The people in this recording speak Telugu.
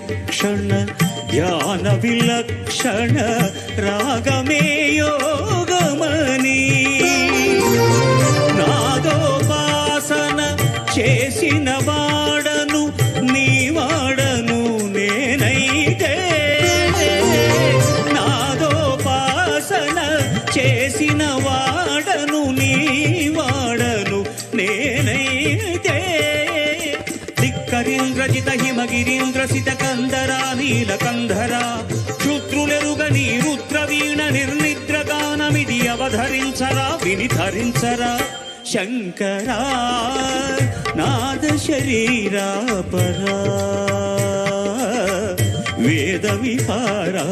విలక్షణ ధ్యాన విలక్షణ రాగమే యోగమని నాదోపాసన చేసిన వాడను నీ వాడను నేనైతే నాదోపాసన చేసిన వాడను నీ వాడను నేనైతే ధిక్కరీంద్రజిత హిమగిరీంద్రసిత కందరా నీలకంధరా క్షుద్రులెరుగని రుద్రవీణ నిర్నిద్రగానమిది అవధరించరా వినిధరించరా శంకరా నాద శరీరా పరా వేద విహారా